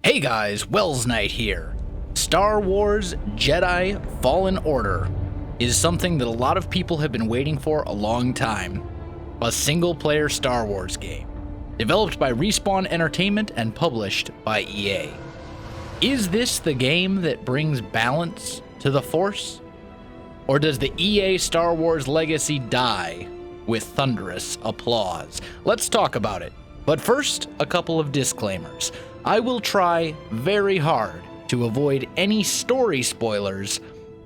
Hey guys, Welsknight here. Star Wars Jedi Fallen Order is something that a lot of people have been waiting for a long time. A single-player Star Wars game, developed by Respawn Entertainment and published by EA. Is this the game that brings balance to the Force? Or does the EA Star Wars legacy die with thunderous applause? Let's talk about it. But first, a couple of disclaimers. I will try very hard to avoid any story spoilers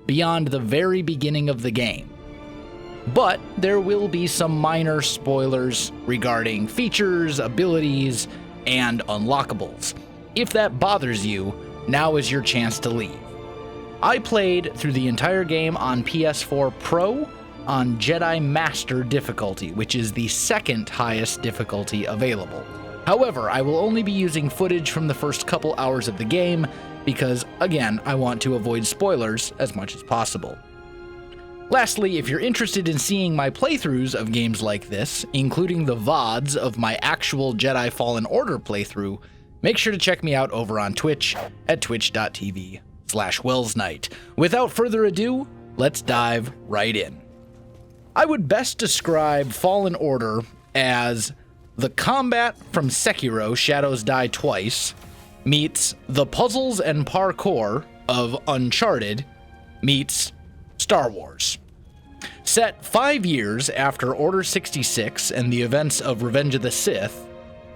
beyond the very beginning of the game. But there will be some minor spoilers regarding features, abilities, and unlockables. If that bothers you, now is your chance to leave. I played through the entire game on PS4 Pro on Jedi Master difficulty, which is the second highest difficulty available. However, I will only be using footage from the first couple hours of the game because, again, I want to avoid spoilers as much as possible. Lastly, if you're interested in seeing my playthroughs of games like this, including the VODs of my actual Jedi Fallen Order playthrough, make sure to check me out over on Twitch at twitch.tv/Welsknight. Without further ado, let's dive right in. I would best describe Fallen Order as the combat from Sekiro: Shadows Die Twice meets the puzzles and parkour of Uncharted meets Star Wars. Set 5 years after Order 66 and the events of Revenge of the Sith,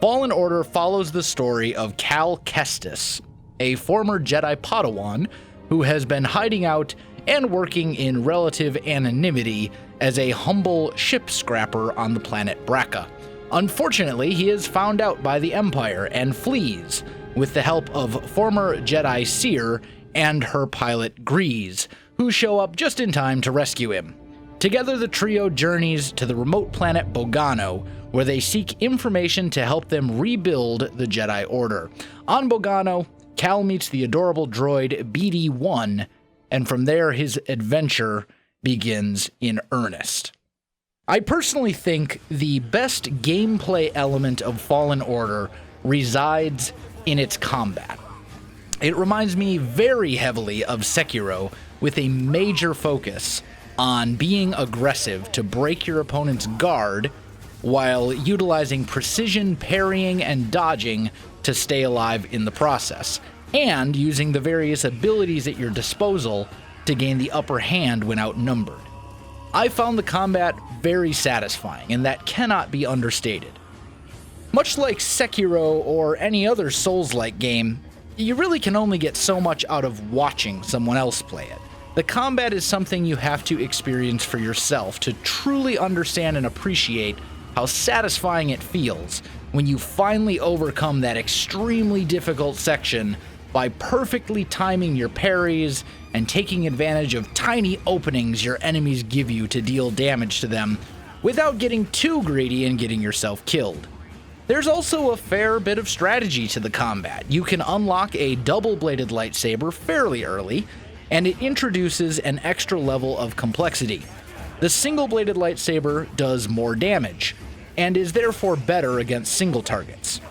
Fallen Order follows the story of Cal Kestis, a former Jedi Padawan who has been hiding out and working in relative anonymity as a humble ship scrapper on the planet Bracca. Unfortunately, he is found out by the Empire and flees with the help of former Jedi Seer and her pilot Grease, who show up just in time to rescue him. Together, the trio journeys to the remote planet Bogano, where they seek information to help them rebuild the Jedi Order. On Bogano, Cal meets the adorable droid BD-1, and from there his adventure begins in earnest. I personally think the best gameplay element of Fallen Order resides in its combat. It reminds me very heavily of Sekiro, with a major focus on being aggressive to break your opponent's guard while utilizing precision parrying and dodging to stay alive in the process, and using the various abilities at your disposal to gain the upper hand when outnumbered. I found the combat very satisfying, and that cannot be understated. Much like Sekiro or any other Souls-like game, you really can only get so much out of watching someone else play it. The combat is something you have to experience for yourself to truly understand and appreciate how satisfying it feels when you finally overcome that extremely difficult section by perfectly timing your parries and taking advantage of tiny openings your enemies give you to deal damage to them without getting too greedy and getting yourself killed. There's also a fair bit of strategy to the combat. You can unlock a double-bladed lightsaber fairly early, and it introduces an extra level of complexity. The single-bladed lightsaber does more damage, and is therefore better against single targets.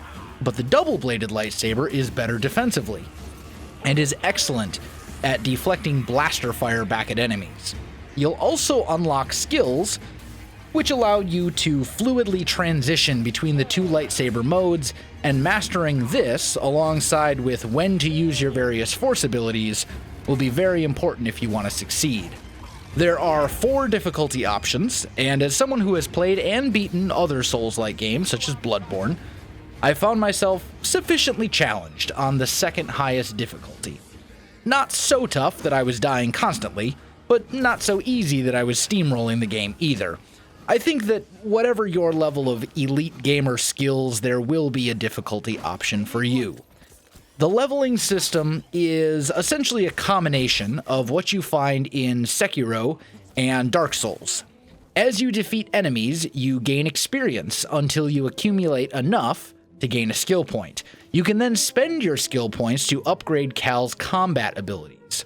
But the double-bladed lightsaber is better defensively, and is excellent at deflecting blaster fire back at enemies. You'll also unlock skills which allow you to fluidly transition between the two lightsaber modes, and mastering this alongside with when to use your various force abilities will be very important if you want to succeed. There are 4 difficulty options, and as someone who has played and beaten other Souls-like games such as Bloodborne, I found myself sufficiently challenged on the second highest difficulty. Not so tough that I was dying constantly, but not so easy that I was steamrolling the game either. I think that whatever your level of elite gamer skills, there will be a difficulty option for you. The leveling system is essentially a combination of what you find in Sekiro and Dark Souls. As you defeat enemies, you gain experience until you accumulate enough to gain a skill point. You can then spend your skill points to upgrade Cal's combat abilities.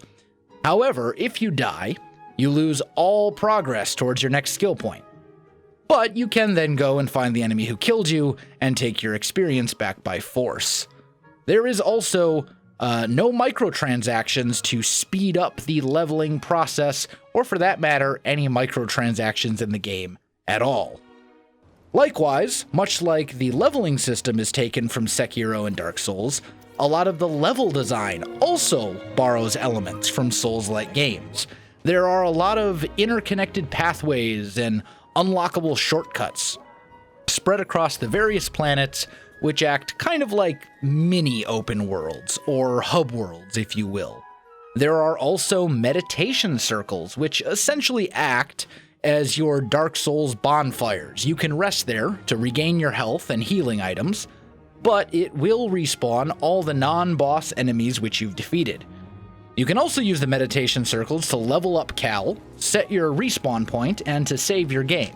However, if you die, you lose all progress towards your next skill point. But you can then go and find the enemy who killed you and take your experience back by force. There is also no microtransactions to speed up the leveling process, or for that matter, any microtransactions in the game at all. Likewise, much like the leveling system is taken from Sekiro and Dark Souls, a lot of the level design also borrows elements from Souls-like games. There are a lot of interconnected pathways and unlockable shortcuts spread across the various planets, which act kind of like mini open worlds, or hub worlds, if you will. There are also meditation circles, which essentially act as your Dark Souls bonfires. You can rest there to regain your health and healing items, but it will respawn all the non-boss enemies which you've defeated. You can also use the meditation circles to level up Cal, set your respawn point, and to save your game.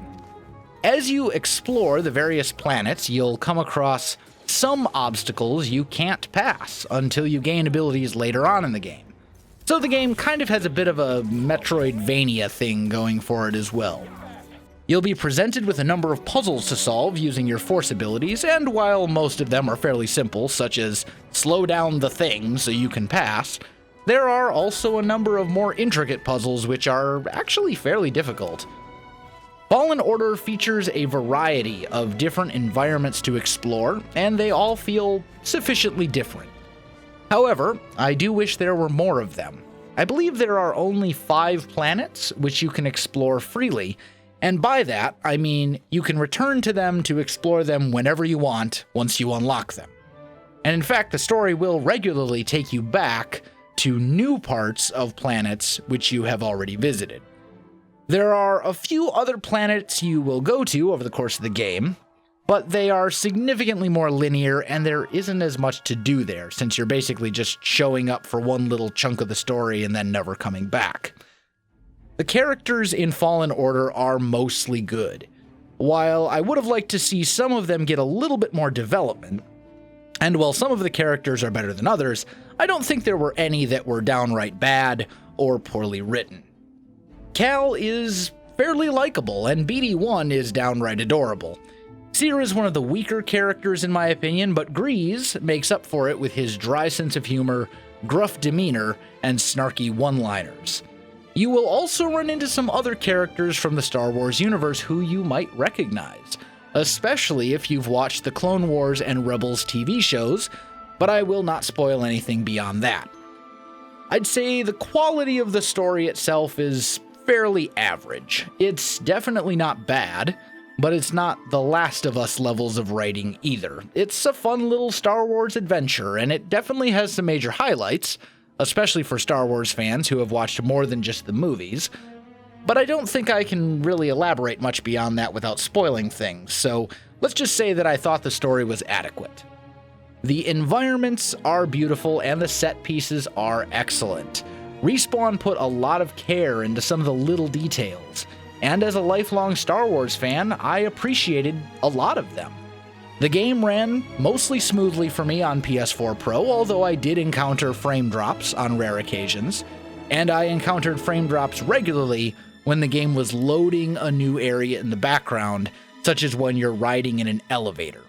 As you explore the various planets, you'll come across some obstacles you can't pass until you gain abilities later on in the game. So the game kind of has a bit of a Metroidvania thing going for it as well. You'll be presented with a number of puzzles to solve using your force abilities, and while most of them are fairly simple, such as slow down the thing so you can pass, there are also a number of more intricate puzzles which are actually fairly difficult. Fallen Order features a variety of different environments to explore, and they all feel sufficiently different. However, I do wish there were more of them. I believe there are only 5 planets which you can explore freely, and by that, I mean you can return to them to explore them whenever you want once you unlock them. And in fact, the story will regularly take you back to new parts of planets which you have already visited. There are a few other planets you will go to over the course of the game, but they are significantly more linear and there isn't as much to do there, since you're basically just showing up for one little chunk of the story and then never coming back. The characters in Fallen Order are mostly good. While I would have liked to see some of them get a little bit more development, and while some of the characters are better than others, I don't think there were any that were downright bad or poorly written. Cal is fairly likable, and BD1 is downright adorable. Seer is one of the weaker characters in my opinion, but Grease makes up for it with his dry sense of humor, gruff demeanor, and snarky one-liners. You will also run into some other characters from the Star Wars universe who you might recognize, especially if you've watched the Clone Wars and Rebels TV shows, but I will not spoil anything beyond that. I'd say the quality of the story itself is fairly average. It's definitely not bad, but it's not the Last of Us levels of writing either. It's a fun little Star Wars adventure, and it definitely has some major highlights, especially for Star Wars fans who have watched more than just the movies, but I don't think I can really elaborate much beyond that without spoiling things, so let's just say that I thought the story was adequate. The environments are beautiful and the set pieces are excellent. Respawn put a lot of care into some of the little details, and as a lifelong Star Wars fan, I appreciated a lot of them. The game ran mostly smoothly for me on PS4 Pro, although I did encounter frame drops on rare occasions, and I encountered frame drops regularly when the game was loading a new area in the background, such as when you're riding in an elevator.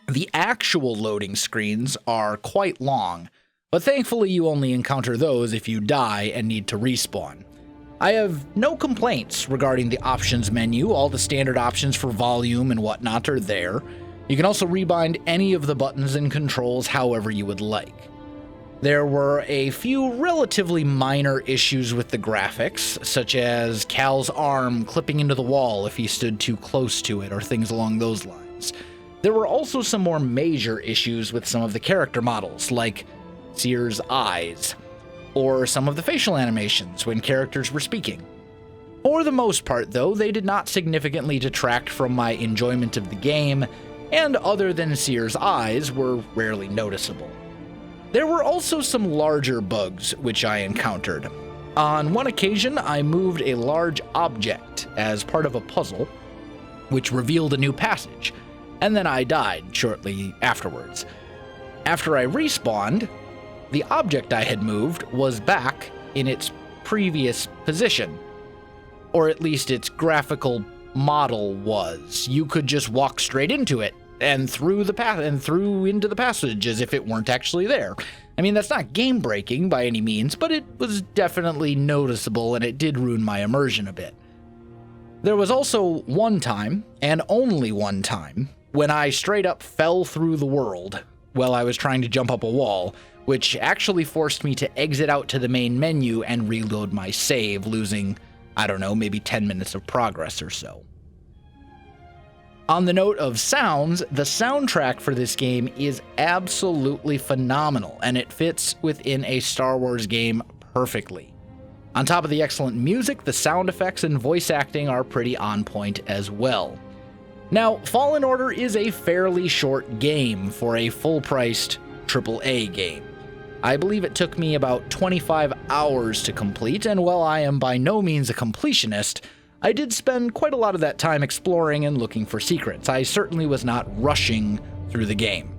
The actual loading screens are quite long, but thankfully you only encounter those if you die and need to respawn. I have no complaints regarding the options menu. All the standard options for volume and whatnot are there. You can also rebind any of the buttons and controls however you would like. There were a few relatively minor issues with the graphics, such as Cal's arm clipping into the wall if he stood too close to it, or things along those lines. There were also some more major issues with some of the character models, like Seer's eyes, or some of the facial animations when characters were speaking. For the most part, though, they did not significantly detract from my enjoyment of the game, and other than Seer's eyes, were rarely noticeable. There were also some larger bugs which I encountered. On one occasion, I moved a large object as part of a puzzle, which revealed a new passage, and then I died shortly afterwards. After I respawned, the object I had moved was back in its previous position, or at least its graphical model was. You could just walk straight into it, and through the path and through into the passage as if it weren't actually there. I mean, that's not game breaking by any means, but it was definitely noticeable and it did ruin my immersion a bit. There was also one time, and only one time, when I straight up fell through the world while I was trying to jump up a wall, which actually forced me to exit out to the main menu and reload my save, losing, I don't know, maybe 10 minutes of progress or so. On the note of sounds, the soundtrack for this game is absolutely phenomenal, and it fits within a Star Wars game perfectly. On top of the excellent music, the sound effects and voice acting are pretty on point as well. Now, Fallen Order is a fairly short game for a full-priced AAA game. I believe it took me about 25 hours to complete, and while I am by no means a completionist, I did spend quite a lot of that time exploring and looking for secrets. I certainly was not rushing through the game.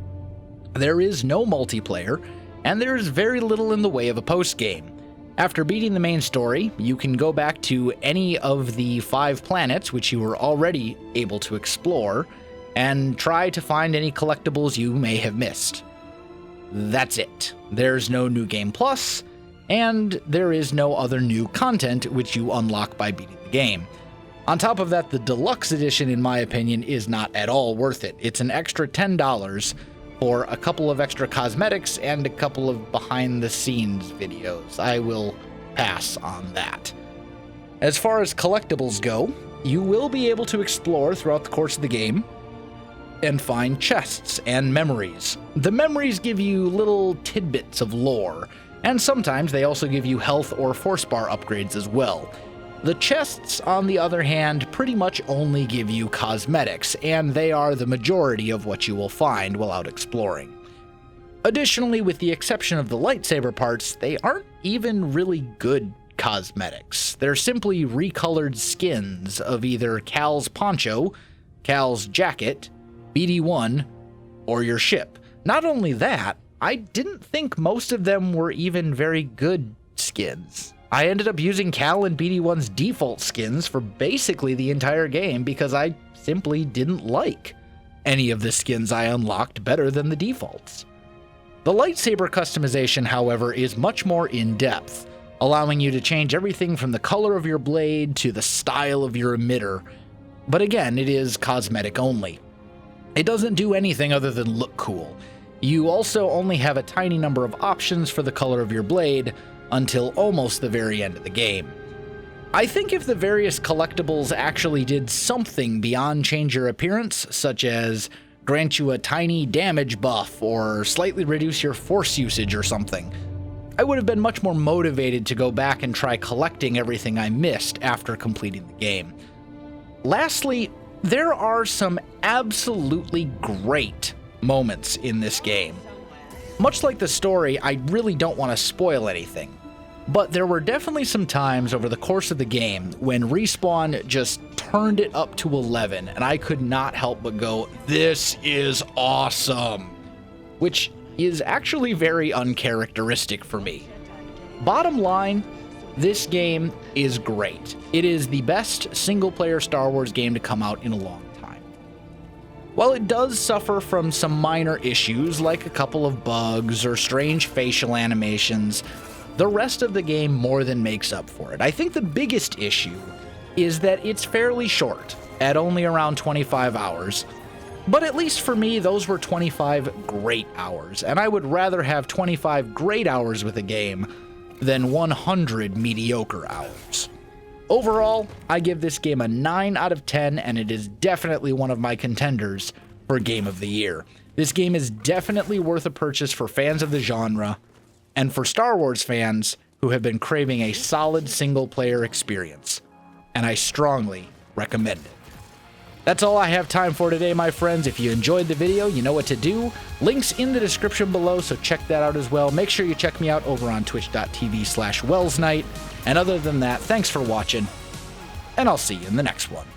There is no multiplayer, and there is very little in the way of a post-game. After beating the main story, you can go back to any of the 5 planets which you were already able to explore, and try to find any collectibles you may have missed. That's it. There's no New Game Plus, and there is no other new content which you unlock by beating the game. On top of that, the Deluxe Edition, in my opinion, is not at all worth it. It's an extra $10 for a couple of extra cosmetics and a couple of behind-the-scenes videos. I will pass on that. As far as collectibles go, you will be able to explore throughout the course of the game and find chests and memories. The memories give you little tidbits of lore, and sometimes they also give you health or force bar upgrades as well. The chests, on the other hand, pretty much only give you cosmetics, and they are the majority of what you will find while out exploring. Additionally, with the exception of the lightsaber parts, they aren't even really good cosmetics. They're simply recolored skins of either Cal's poncho, Cal's jacket, BD-1, or your ship. Not only that, I didn't think most of them were even very good skins. I ended up using Cal and BD-1's default skins for basically the entire game because I simply didn't like any of the skins I unlocked better than the defaults. The lightsaber customization, however, is much more in-depth, allowing you to change everything from the color of your blade to the style of your emitter. But again, it is cosmetic only. It doesn't do anything other than look cool. You also only have a tiny number of options for the color of your blade until almost the very end of the game. I think if the various collectibles actually did something beyond change your appearance, such as grant you a tiny damage buff or slightly reduce your force usage or something, I would have been much more motivated to go back and try collecting everything I missed after completing the game. Lastly, there are some absolutely great moments in this game. Much like the story, I really don't want to spoil anything, but there were definitely some times over the course of the game when Respawn just turned it up to 11, and I could not help but go, "This is awesome," which is actually very uncharacteristic for me. Bottom line, this game is great. It is the best single-player Star Wars game to come out in a long time. While it does suffer from some minor issues like a couple of bugs or strange facial animations, the rest of the game more than makes up for it. I think the biggest issue is that it's fairly short, at only around 25 hours, but at least for me, those were 25 great hours, and I would rather have 25 great hours with a game than 100 mediocre hours. Overall, I give this game a 9 out of 10, and it is definitely one of my contenders for Game of the Year. This game is definitely worth a purchase for fans of the genre, and for Star Wars fans who have been craving a solid single-player experience, and I strongly recommend it. That's all I have time for today, my friends. If you enjoyed the video, you know what to do. Links in the description below, so check that out as well. Make sure you check me out over on twitch.tv/Welsknight. And other than that, thanks for watching, and I'll see you in the next one.